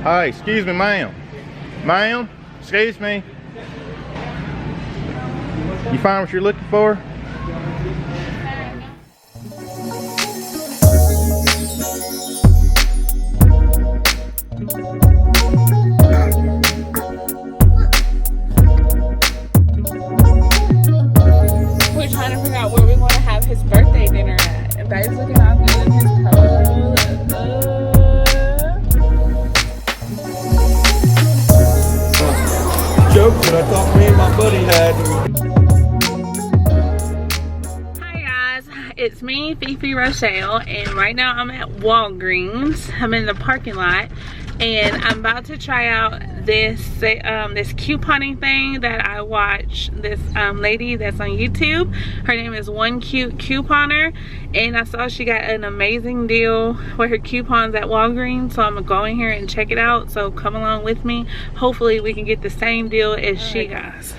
Hi, excuse me, ma'am. Ma'am, excuse me. You find what you're looking for? We're trying to figure out where we want to have his birthday dinner at. And Babe's looking all good in his clothes. Joke that I thought me and my buddy had. Hi guys, it's me, Fefe Rochelle, and right now I'm at Walgreens. I'm in the parking lot, and I'm about to try out this couponing thing that I watch. This lady that's on YouTube, her name is One Cute Couponer, and I saw she got an amazing deal with her coupons at Walgreens, so I'm gonna go in here and check it out. So come along with me. Hopefully we can get the same deal as she got.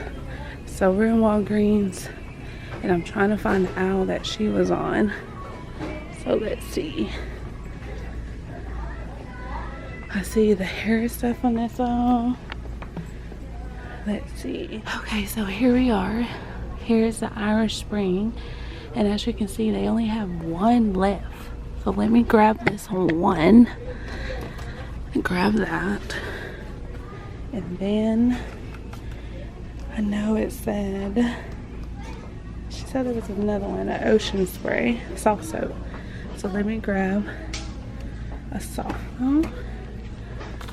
So we're in Walgreens, and I'm trying to find the aisle that she was on. So let's see. I see the hair stuff on this aisle. Let's see. Okay, so here we are. Here's the Irish Spring. And as you can see, they only have one left. So let me grab this one. And grab that. And then, I know it said, she said there was another one, an ocean spray, soft soap. So let me grab a soft one.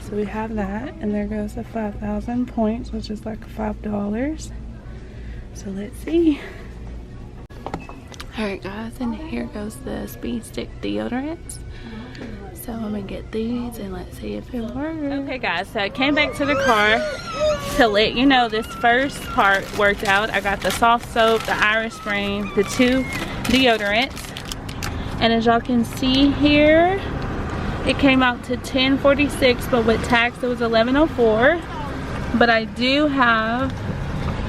So we have that, and there goes the 5,000 points, which is like $5. So let's see. Alright guys, and here goes the Speed Stick deodorants. So I'm gonna get these and let's see if it works. Okay guys, so I came back to the car to let you know this first part worked out. I got the soft soap, the Irish Spring, the 2 deodorants. And as y'all can see here, it came out to $10.46, but with tax it was $11.04. But I do have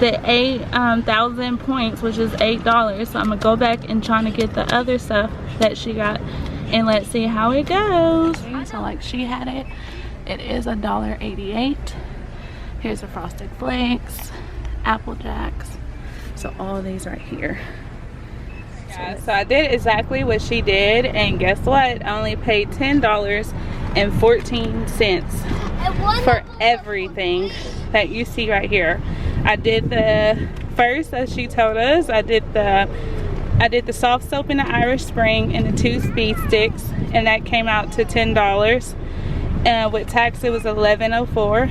the 8,000 points, which is $8. So I'm gonna go back and try to get the other stuff that she got, and let's see how it goes. So like she had it, it is $1.88. Here's the Frosted Flakes, Apple Jacks. So all of these right here. Yeah, so I did exactly what she did, and guess what? I only paid $10.14 for everything that you see right here. I did the first, as she told us, I did the soft soap and the Irish Spring and the 2 Speed Sticks, and that came out to $10. And with tax it was $11.04.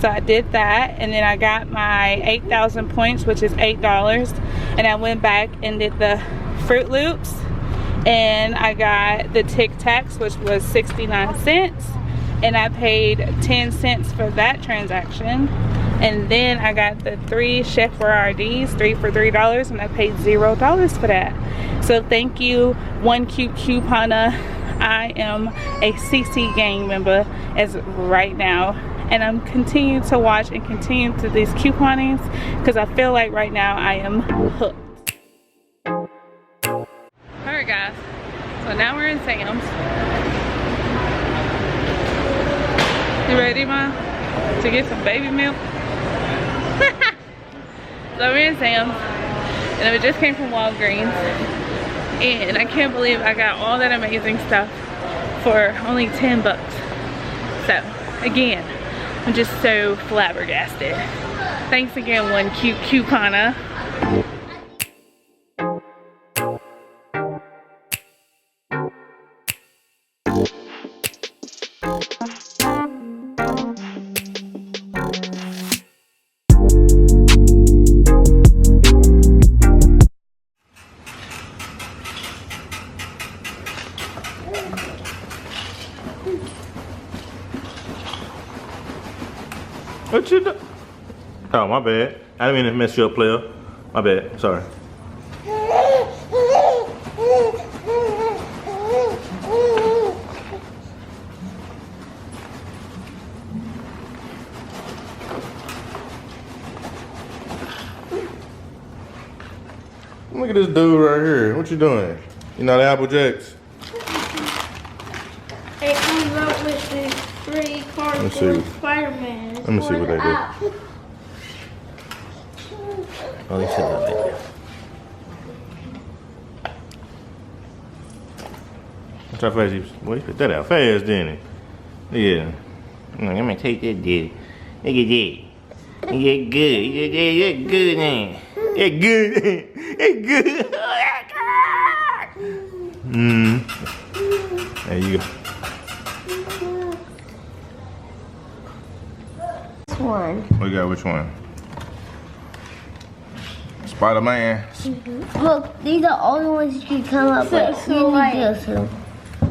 So I did that, and then I got my 8,000 points, which is $8, and I went back and did the Fruit Loops, and I got the Tic Tacs, which was 69 cents, and I paid 10 cents for that transaction. And then I got the 3 Chef Boyardees, 3 for $3, and I paid $0 for that. So thank you, One Cute Couponer. I am a CC gang member as right now, and I'm continuing to watch and continue to these couponings because I feel like right now I am hooked. Alright guys, so now we're in Sam's. You ready, Mom? To get some baby milk? So we're in Sam's, and we just came from Walgreens, and I can't believe I got all that amazing stuff for only 10 bucks. So again, I'm just so flabbergasted. Thanks again, One Cute Couponer. What you do? Oh, my bad. I didn't mean to mess you up, player. My bad. Sorry. Look at this dude right here. What you doing? You know the Apple Jacks? It comes out with the 3 Let's cardboard see. Spider-Man. Let me see what they do. Oh, he said that later. What's that face? Boy, he put that out fast, didn't he? Yeah. Let me take that, daddy. Look at that. You're good. You're good, man. You're good. You're good. There you go. This one. We got which one? Spider-Man. Look, these are all the ones you can come up with. So like,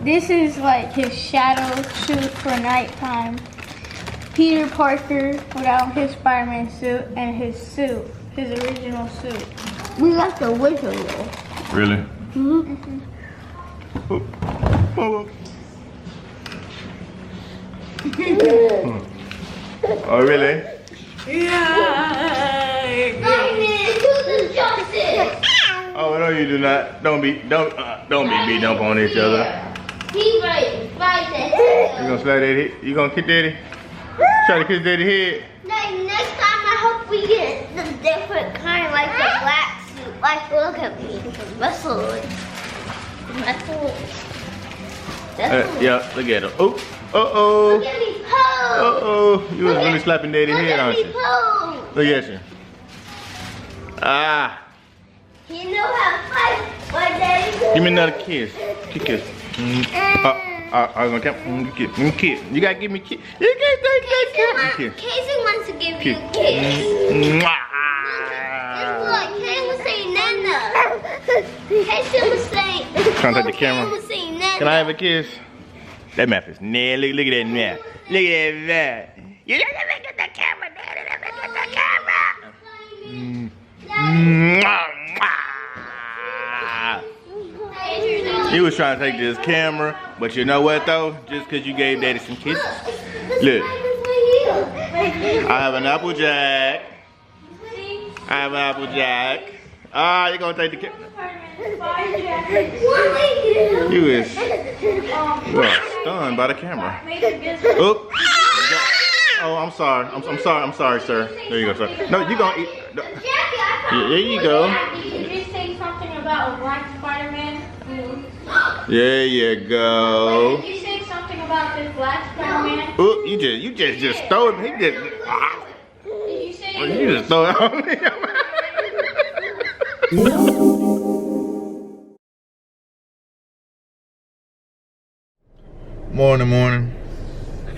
this is like his shadow suit for nighttime. Peter Parker without his Spider-Man suit and his suit, his original suit. We got the original. Really? Mm-hmm. Oh, really? Oh no, you do not. Don't be beating up on each other. He right that. You gonna slap daddy? You gonna kick daddy? Try to kiss daddy head. Next time I hope we get the different kind, like the black suit. Like, look at me, muscles. Yeah, look at him. Oh, uh-oh. Look at me pose. Uh-oh. You was really slapping daddy's head, aren't you? Pose. Look at you. Ah. You know how to fight, my daddy. Give me another kiss. Kiss. I was gonna kiss. You gotta give me a kiss. You can't take that kiss. Casey wants to give you a kiss. Look, Casey was saying Nana. Casey was saying. Trying to take the camera. Casey was saying Nana. Can I have a kiss? That map is nah. Look at that map. Look at that map. You gotta look at the camera, Daddy. Look at the camera. He was trying to take this camera, but you know what though? Just because you gave Daddy some kisses. Look. I have an Applejack. I have an Applejack. Ah, you're gonna take the camera. You are stunned by the camera. Oh, oh, I'm sorry. I'm sorry, sir. There you go, sir. No, you gonna eat. No. There you go. Did you say something about a black Spider-Man? There you go. Did you say something about this black Spider-Man? Oh, you just throw it. He just. Ah. Did you say You just throw it on me. Morning.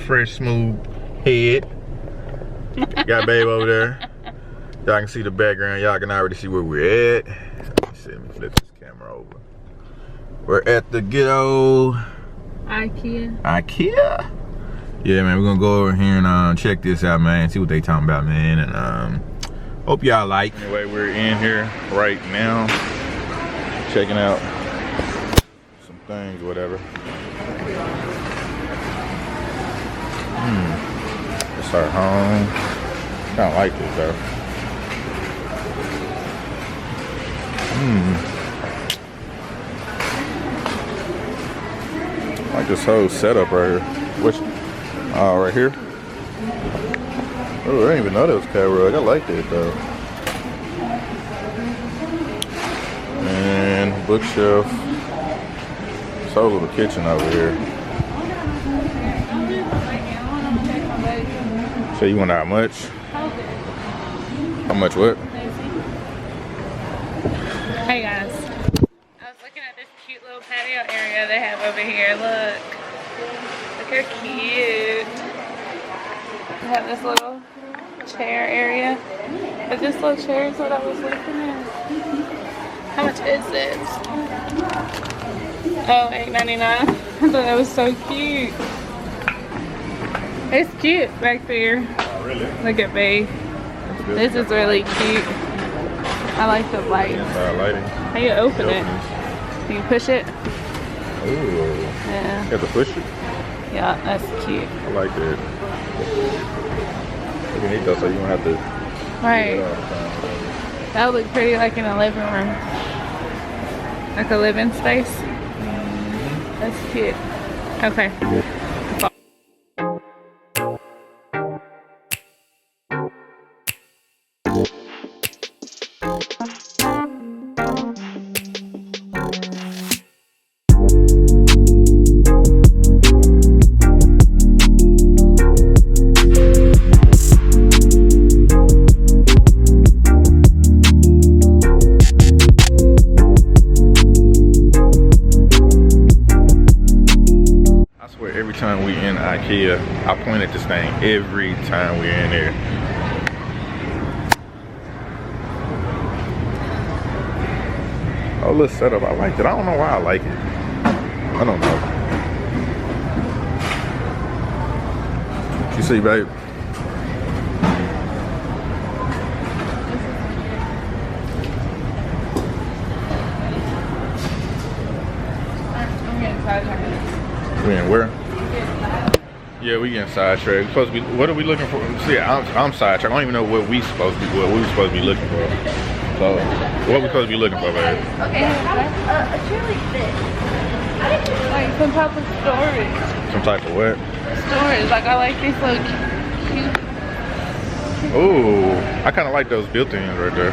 Fresh, smooth head. Got babe over there. Y'all can see the background. Y'all can already see where we're at. Let me flip this camera over. We're at the ghetto IKEA. Yeah, man, we're gonna go over here and check this out, man. See what they talking about, man. And hope y'all like. Anyway, we're in here right now, checking out some things, whatever. It's our home. Kind of like this though. Like this whole setup right here. Which, right here. Oh, I didn't even know that was cat rug. I liked it though. And bookshelf. This whole little kitchen over here. So you want how much? How much what? Hey guys, I was looking at this cute little patio area they have over here. Look how cute. They have this little chair area. But this little chair is what I was looking at. How much is this? Oh, $8.99. I thought that was so cute. It's cute back there. Oh, really? Look at me. This is really cute. I like the lights. Inside lighting. How you open it? Do you push it? Ooh. Yeah. You have to push it? Yeah, that's cute. I like that. You can eat though, so you don't have to. Right. That would look pretty like in a living room. Like a living space. That's cute. Okay. every time we in IKEA. I point at this thing every time we're in there. Oh, little setup. I liked it. I don't know why I like it. I don't know. You see, babe? We in where? Yeah, we getting sidetracked. Supposed to be. What are we looking for? See, I'm sidetracked. I don't even know what we supposed to be. What we supposed to be looking for. So, what we supposed to be looking for, babe? Okay, a chili fish. Like some type of storage. Some type of what? Storage. Like I like these little cute. Ooh, I kind of like those built-ins right there.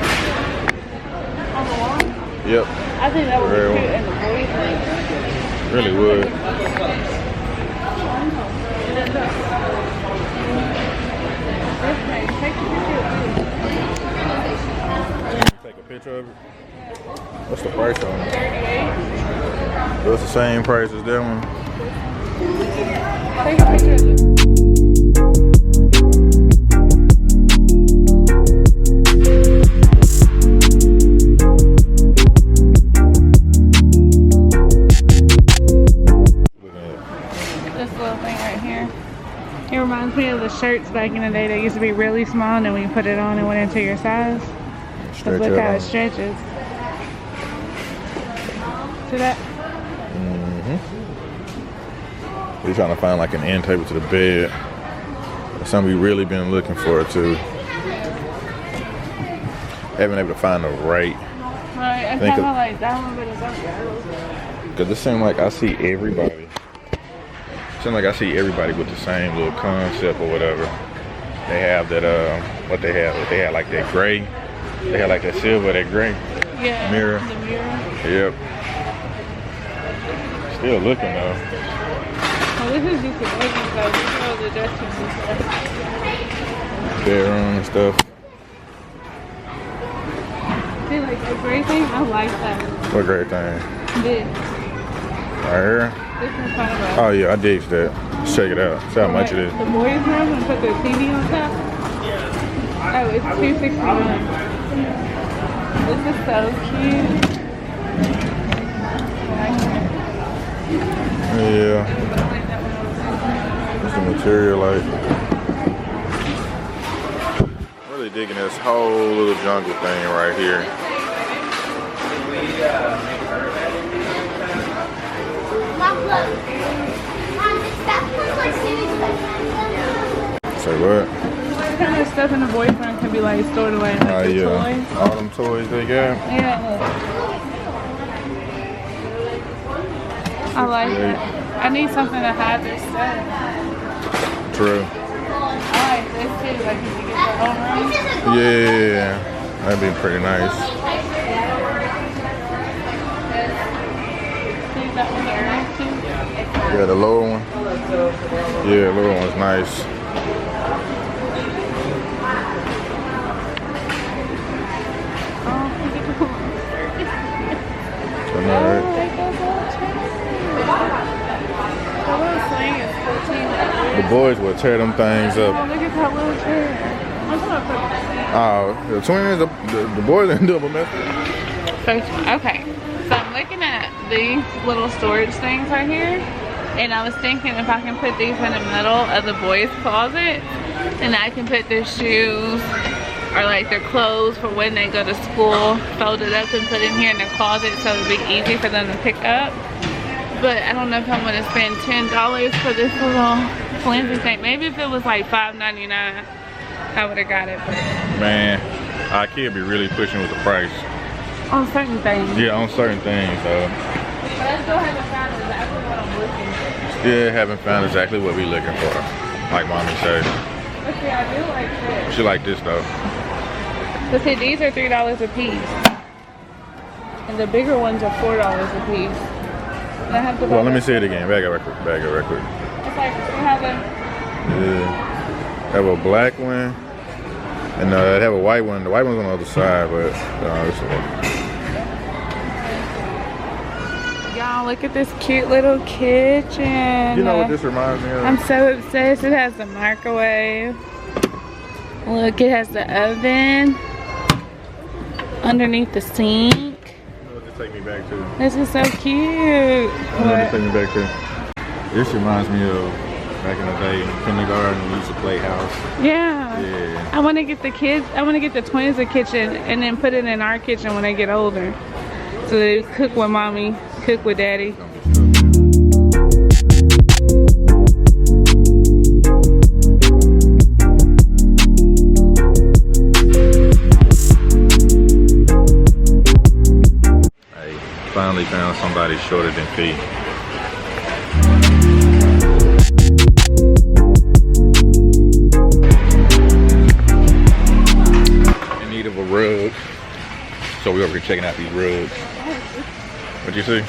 On the wall? Yep, I think that would be Very cute well. in the boys' thing. really would. Take a picture of it. What's the price on it? That's the same price as that one. Take a picture of it. This little thing right here. It reminds me of the shirts back in the day that used to be really small, and then when you put it on, it went into your size. Stretch Look it how out. it stretches. See that? We're trying to find like an end table to the bed. That's something we really been looking for too. Haven't been able to find the right. Right, I Think kind of- of like that one, but it's up there. Cause it seems like I see everybody. Seems like I see everybody with the same little concept or whatever. They have that what they have? They had like that gray. They had like that silver, that gray. Yeah, Mirror. the mirror. Yep. Still looking though. Well, this is just the bedroom, though. These are all the dressings and stuff. Bedroom and stuff. See, like that gray thing, I like that. What great thing. This. Right here. This is kind of like. Oh yeah, I dig that. Let's check it out. See how much it is. The boys' room and put their TV on top. Oh, it's $269. This is so cute. Yeah. What's the material like? Really digging this whole little jungle thing right here. Say what? What kind of stuff in the boyfriend can be like stored away? Like the Yeah. toys? All them toys they got. Yeah, look. I like it. I need something to hide this stuff. True. I like this too, like you can get your own room. Yeah. That'd be pretty nice. See that one there nice too? Yeah, the lower one. Yeah, the lower one's nice. So, no, Oh, they go the little swing is $14. the boys will tear them things Oh, up. look at that little chair. I'm gonna put Oh, the twins, the boys end up a mess. Okay, so I'm looking at these little storage things right here, and I was thinking if I can put these in the middle of the boys' closet, then I can put their shoes or like their clothes for when they go to school, fold it up and put it in here in their closet so it'll be easy for them to pick up. But I don't know if I'm gonna spend $10 for this little flimsy thing. Maybe if it was like $5.99, I would have got it. But Man, IKEA be really pushing with the price. on certain things. Yeah, on certain things, though. But I still haven't found exactly what I'm looking for. Yeah, haven't found exactly what we looking for. Like mommy said. But see, I do like this. She like this though. But see, these are $3 a piece. And the bigger ones are $4 a piece. And I have to buy Well, let me this. see it again. Back it real quick. Back it real quick. It's like, you have a, Yeah. Have a black one. And they have a white one. The white one's on the other side, but this one. y'all, Y'all, look at this cute little kitchen. You know what this reminds me of? I'm so obsessed. It has the microwave. Look, it has the oven underneath the sink. You know what this take me back to? This is so cute. You know what this take me back to? This reminds me of back in the day in kindergarten we used to play house. Yeah. Yeah. I want to get the kids, I want to get the twins a kitchen and then put it in our kitchen when they get older. So they cook with mommy, cook with daddy. Hey, finally found somebody shorter than Fefe. In need of a rug. So we're over here checking out these rugs. What'd you see?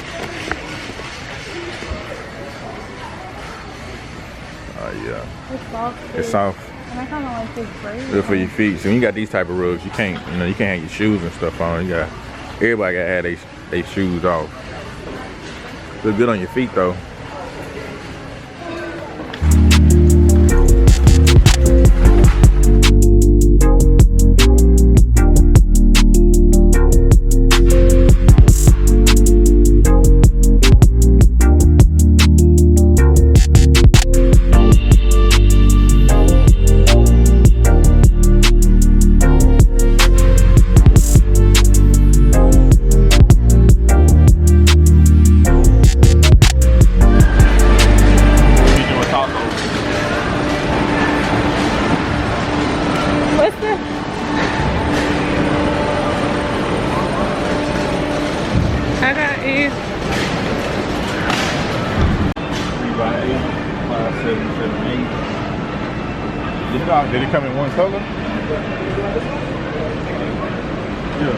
Oh yeah. It's soft. It's soft. And I kind of like this braid. Good for your feet. So when you got these type of rugs, you can't hang your shoes and stuff on. Everybody gotta have their shoes off. Look good on your feet though. I got it. 3x8, 5, 7, 7, 8. Did it come in one color? Yeah.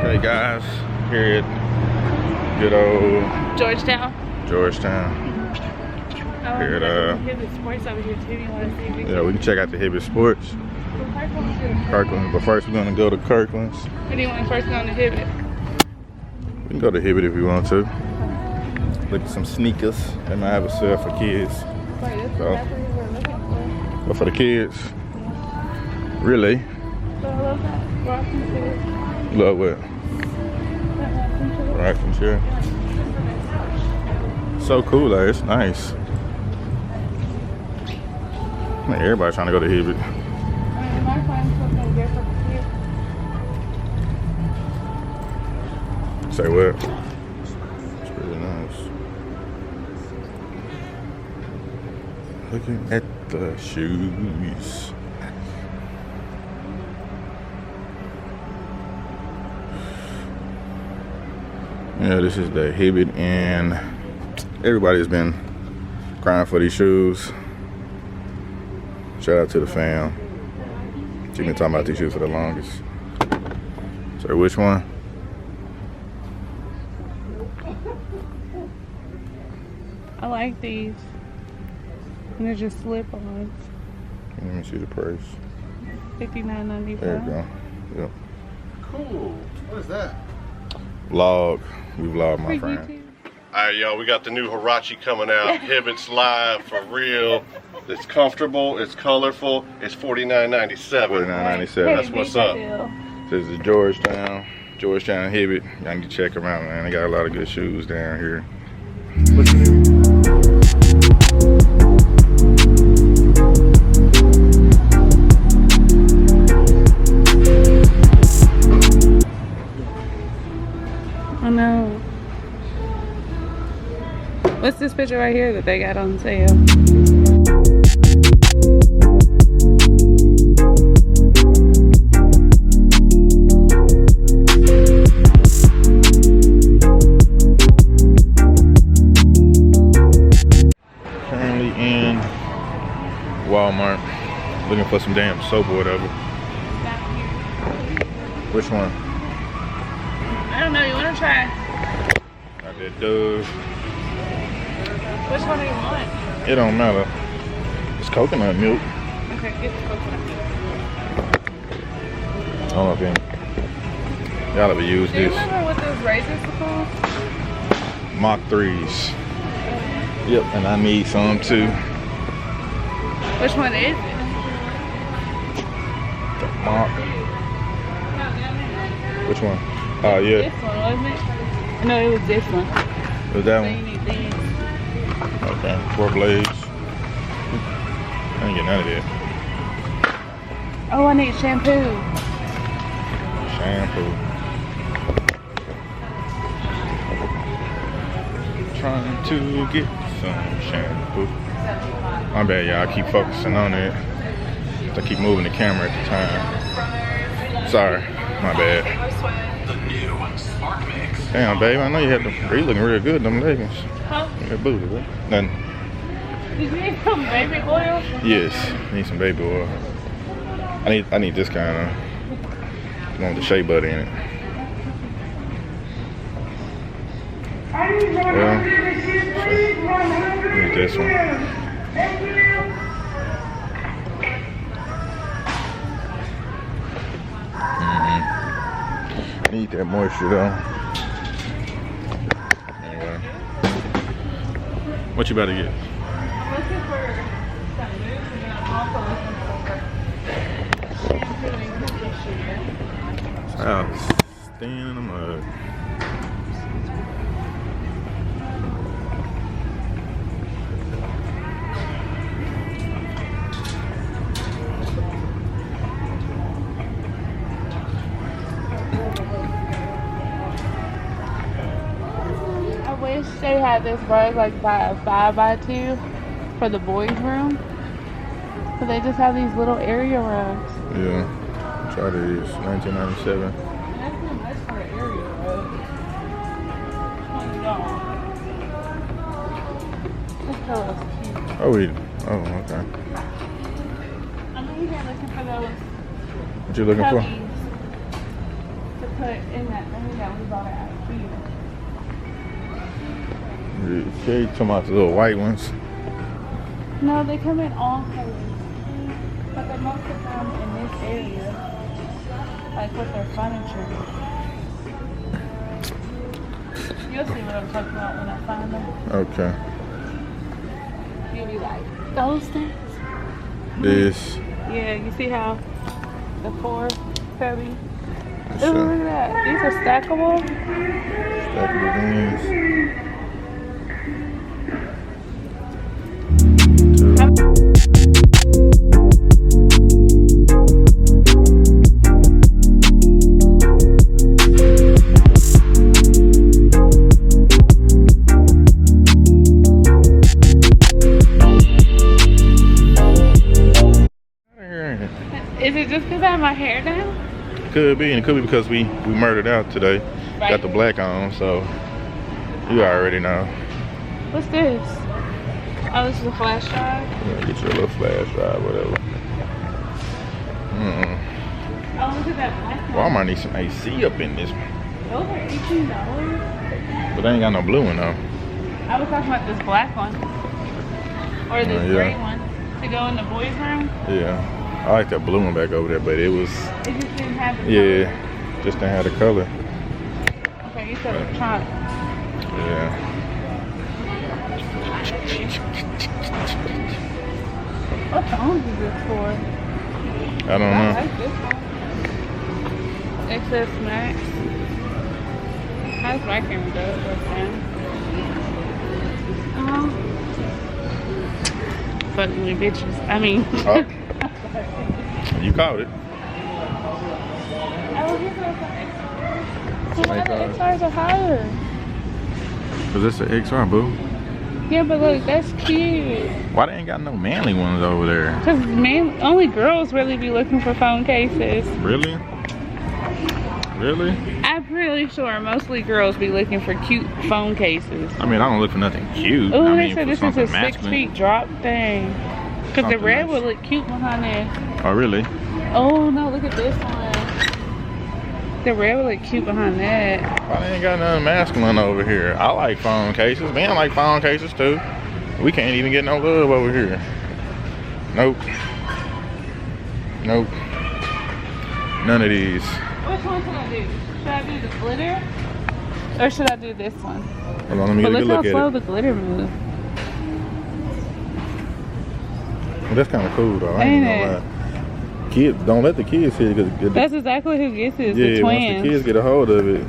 Okay guys, here at good old Georgetown. Here at Hibbett Sports over here too. You want to see? yeah, we can check out the Hibbett Sports. Kirkland, but first we're gonna go to Kirkland's. Where do you want to first go on the Hibbett? We can go to Hibbett if we want to. Look at some sneakers. They might have a sale for kids. Wait, that's So. exactly what we're looking for. But for the kids, really? So I love that rocking chair. Love what? That rocking chair. Rocking chair. So cool though, it's nice. Man, everybody's trying to go to Hibbett. I might find something different here. Say what? It's really nice. Looking at the shoes. Yeah, this is the Hibbett, and everybody's been crying for these shoes. Shout out to the fam. She's been talking about these shoes for the longest. So which one? I like these. And they're just slip-ons. Let me see the price. $59.95. There you go. Yep. Cool. What is that? Vlog. We vlog, my For friend. YouTube. All right, y'all, we got the new Hirachi coming out. Hibbett's live for real. It's comfortable, it's colorful, it's $49.97. $49.97. That's what's up. This is Georgetown Hibbett. Y'all need to check them out, man. They got a lot of good shoes down here. What's your name? I know. What's this picture right here that they got on sale? Walmart. Looking for some damn soap or whatever. Which one? I don't know. You want to try? Got that Dove. Which one do you want? It don't matter. It's coconut milk. Okay, get the coconut milk. I don't know if y'all ever use Do you this. remember what those razors were called? Mach 3s. Yep, and I need some too. Which one is it? The Mach. Which one? Oh yeah. This one, wasn't it? No, it was this one. Was that So you one? need these. Okay, 4 blades. I ain't getting none of that. Oh, I need shampoo. Shampoo. Trying to get some shampoo. My bad, y'all. I keep focusing on it. I keep moving the camera at the time. Sorry, my bad. Damn, babe, I know you had them. You looking real good, them leggings. Huh? That booty, right? Nothing. Did you need some baby oil? Yes, need some baby oil. I need this kind of. I want the shea butter in it. Well, need this one. Need that moisture though. Anyway, what you about to get? I'm looking for some mousse and then I'm also looking for shampoo and conditioner. Out, staying in the mud. I wish they had this rug like by a 5x2 for the boys' room. But they just have these little area rugs. Yeah, try these. 1997. That's too much for an area rug. This pillow's cute. Oh, okay. I'm even looking for those What you looking for? cubbies to put in that thing that we bought at IKEA. Okay, you talking about the little white ones? No, they come in all colors. But they mostly come in this area. Like with their furniture. You'll see what I'm talking about when I find them. Okay. You'll be like, those things? This. Yeah, you see how the 4 cubby? Let's Ooh, see. look at that. These are stackable. Stackable beans. Is it just because I have my hair down? Could be, and it could be because we murdered out today. Right. Got the black on, so you already know. What's this? Oh, this is a flash drive? Yeah, get your little flash drive, whatever. Oh, look at that black one. Walmart needs some AC up in this one. Those are $18. But they ain't got no blue one though. I was talking about this black one. Or this yeah. gray one. To go in the boys' room. Yeah. I like that blue one back over there, but it was, It just didn't have the yeah, just didn't have the color. color. Okay, you said electronic. Yeah. What phones is this for? I don't I know. like this one. XS Max. How's my camera go? Fucking with bitches. I mean. Oh. You caught it. I was looking at the XRs. Why the XRs are higher? Cause it's an XR, boo. Yeah, but look, that's cute. Why they ain't got no manly ones over there? Cause man, only girls really be looking for phone cases. Really? Really? I'm pretty sure mostly girls be looking for cute phone cases. I mean, I don't look for nothing cute. Oh, I they mean, said for this is a something 6 masculine. feet drop thing. Cause the something red nice. would look cute behind there. Oh, really? Oh no, look at this one. The red would look cute behind that. I ain't got nothing masculine over here. I like phone cases. Men like phone cases too. We can't even get no love over here. Nope. Nope. None of these. Which one should I do? Should I do the glitter? Or should I do this one? Hold on, let me But get a look good how look slow at the glitter moves. it. Well, that's kind of cool though. I ain't Ain't gonna it? lie. Kids, don't let the kids see it. Cause That's exactly who gets it, the yeah, once the twins. kids get a hold of it.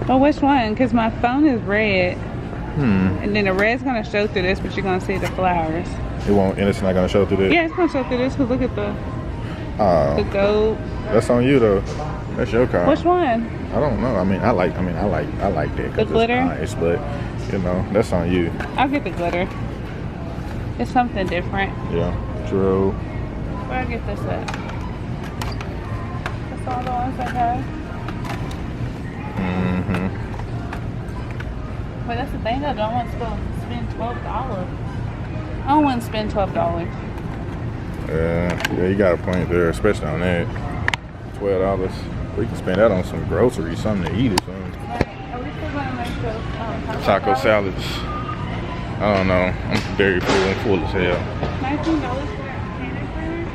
Oh, which one? Because my phone is red. Hmm. And then the red's going to show through this, but you're going to see the flowers. It won't, and it's not gonna show through that. Yeah, it's going to show through this, because look at the Oh, gold. that's on you though. That's your car. Which one? I don't know. I mean, I like that. 'Cause The glitter? it's nice, but you know, that's on you. I'll get the glitter. It's something different. Yeah. True. Where I get this at? That's all the ones I have. Mm-hmm. But that's the thing, though. I don't want to spend $12. I don't want to spend $12. Yeah, you got a point there, especially on that. $12. We can spend that on some groceries, something to eat or something. Are we still going to make those Taco salads. I don't know. I'm very full. I'm full as hell. $19 for a candy printer?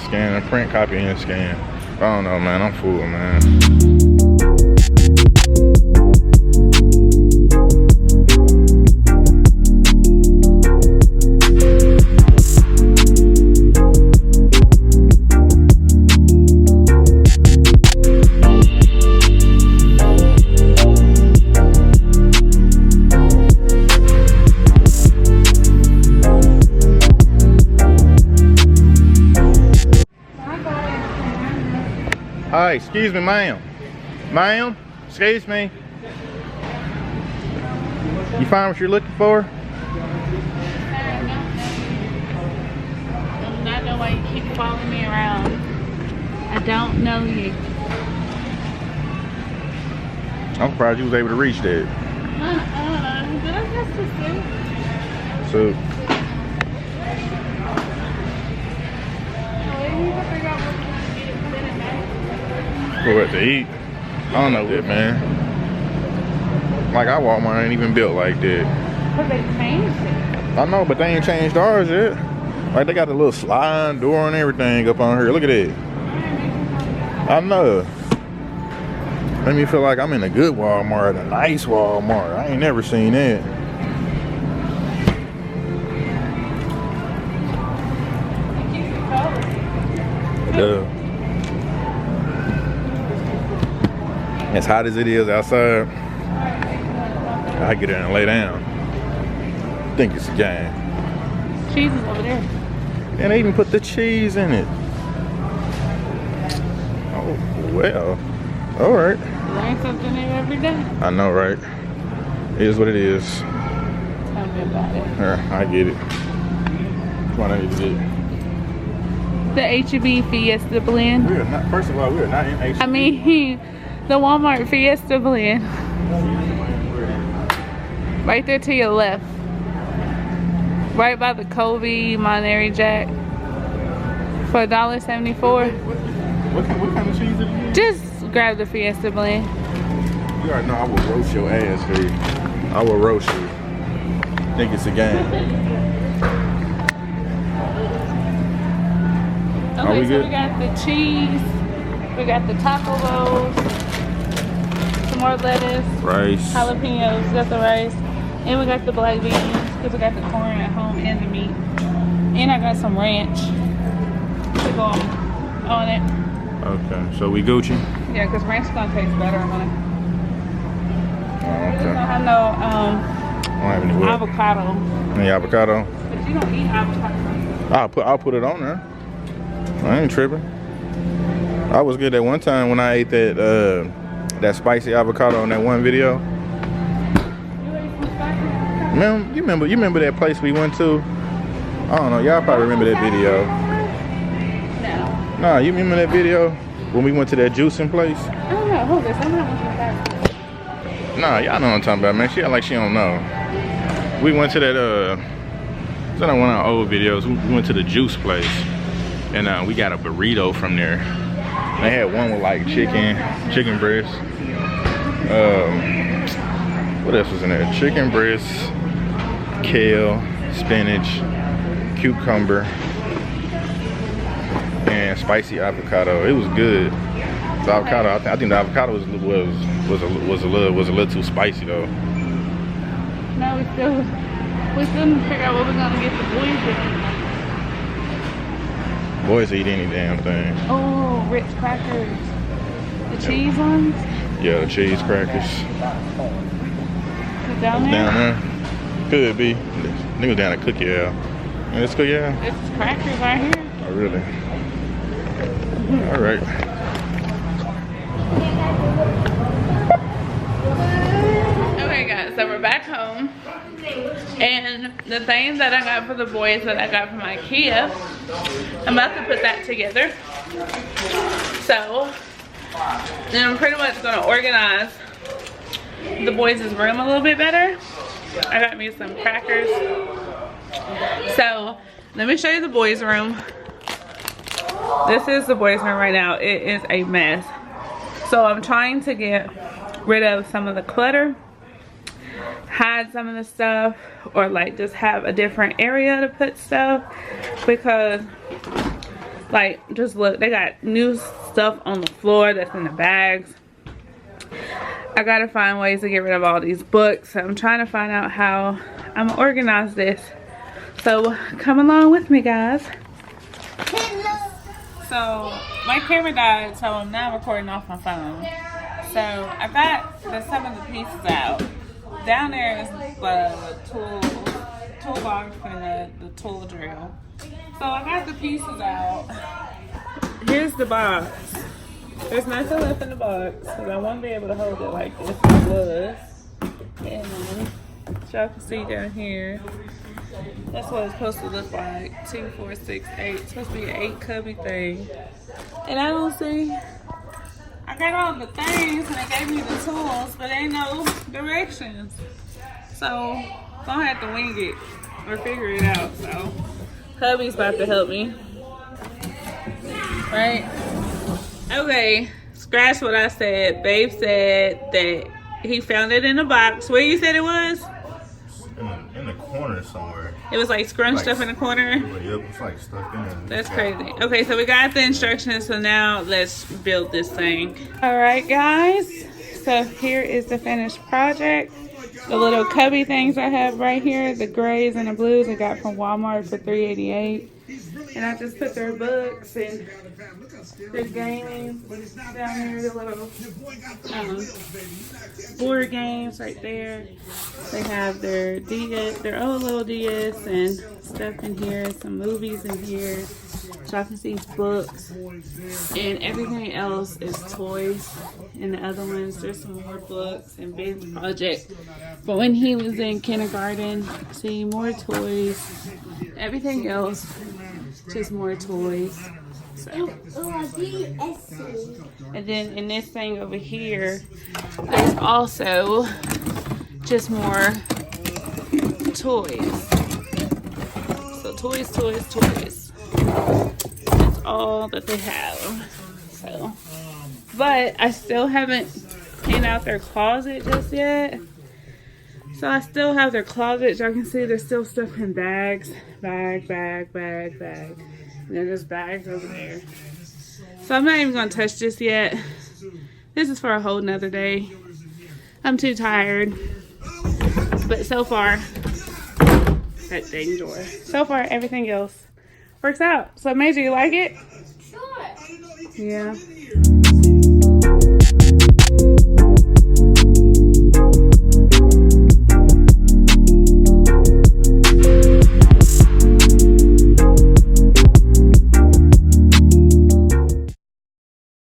Scan and print, copy and scan. I don't know, man. I'm full, man. Hi, excuse me, ma'am. Ma'am, excuse me. You find what you're looking for? I don't know why you keep following me around. I don't know you. I'm surprised you was able to reach that. Did I have to see? So, for what to eat? I don't know that, man. Like, our Walmart ain't even built like that. But they changed it. I know, but they ain't changed ours yet. Like, they got the little sliding door and everything up on here. Look at that. I know. Made me feel like I'm in a good Walmart, a nice Walmart. I ain't never seen that. Yeah. As hot as it is outside, I get in and lay down. Think it's a game. Cheese is over there. And they even put the cheese in it. Oh, well. All right. Learn something new every day. I know, right? It is what it is. Tell me about it. Here, I get it. What I need to get. The H-E-B Fiesta blend. We are not, first of all, we are not in H. I mean, the Walmart Fiesta blend. Right there to your left. Right by the Kobe Monterey Jack. For $1.74. What kind of cheese is it? Just grab the Fiesta blend. You already know I will roast your ass, dude. I will roast you. Think it's a game. Are Okay, we so good? we got the cheese. We got the taco rolls. Some more lettuce. Rice. Jalapenos. We got the rice. And we got the black beans. Because we got the corn at home and the meat. And I got some ranch to go on it. Okay, so we Gucci. Yeah, because ranch is going to taste better on it. Oh, We just okay. don't have no I don't have any what? avocado. Any avocado? But you don't eat avocado. I'll put it on there. I ain't tripping. I was good at one time when I ate that spicy avocado in that one video. You ate some spicy? Man, you remember that place we went to? I don't know, y'all probably remember that video. No. Nah, you remember that video when we went to that juicing place? I don't know. Hold this. I'm not looking spicy. Nah, y'all know what I'm talking about, man. She act like she don't know. We went to that So on one of our old videos, we went to the juice place, and we got a burrito from there. They had one with like chicken breast. What else was in there? Chicken breast, kale, spinach, cucumber, and spicy avocado. It was good. The avocado, I think the avocado was a little too spicy though. Now we still need to figure out what we're gonna get the boys. Boys eat any damn thing. Oh, Ritz crackers. The cheese ones? Yeah, the cheese crackers. Is it down there? Down there? Could be. Niggas down at Cookie House. And it's Cookie House? It's crackers right here. Oh, really? All right. Okay guys, so we're back home. And the thing that I got for the boys that I got from IKEA, I'm about to put that together. So, then I'm pretty much gonna organize the boys' room a little bit better. I got me some crackers. So, let me show you the boys' room. This is the boys' room right now. It is a mess. So I'm trying to get rid of some of the clutter, hide some of the stuff, or like just have a different area to put stuff, because like just look, they got new stuff on the floor that's in the bags. I gotta find ways to get rid of all these books. So I'm trying to find out how I'm gonna organize this. So come along with me, guys. So my camera died, so now I'm recording off my phone. So I got some of the pieces out. Down there is the toolbox and the tool drill. So I got the pieces out. Here's the box. There's nothing left in the box because I want to be able to hold it like this was. And y'all can see down here. That's what it's supposed to look like. 2, 4, 6, 8. It's supposed to be an 8 cubby thing. And I don't see. I got all the things and they gave me the tools, but ain't no directions. So I'm gonna have to wing it or figure it out. So hubby's about to help me. Right? Okay. Scratch what I said. Babe said that he found it in a box. Where you said it was? In the corner somewhere. It was like scrunched up in the corner. Yep, it's like stuck in there. That's crazy. Okay, so we got the instructions, so now let's build this thing. All right, guys. So here is the finished project. The little cubby things I have right here, the grays and the blues I got from Walmart for $3.88. And I just put their books and their gaming down here, the little board games right there. They have their DS, their own little DS and stuff in here, some movies in here. So I can see books, and everything else is toys. And the other ones, there's some more books and Ben's project. But when he was in kindergarten, see more toys. Everything else, just more toys. So. And then in this thing over here, there's also just more toys. So toys, toys, toys. That's all that they have. So, but I still haven't cleaned out their closet just yet. So I still have their closet. Y'all can see there's still stuff in bags. Bag. And there's bags over there. So I'm not even going to touch this yet. This is for a whole nother day. I'm too tired. But so far, that dang door. So far, everything else works out. So Major, you like it? Sure. Yeah.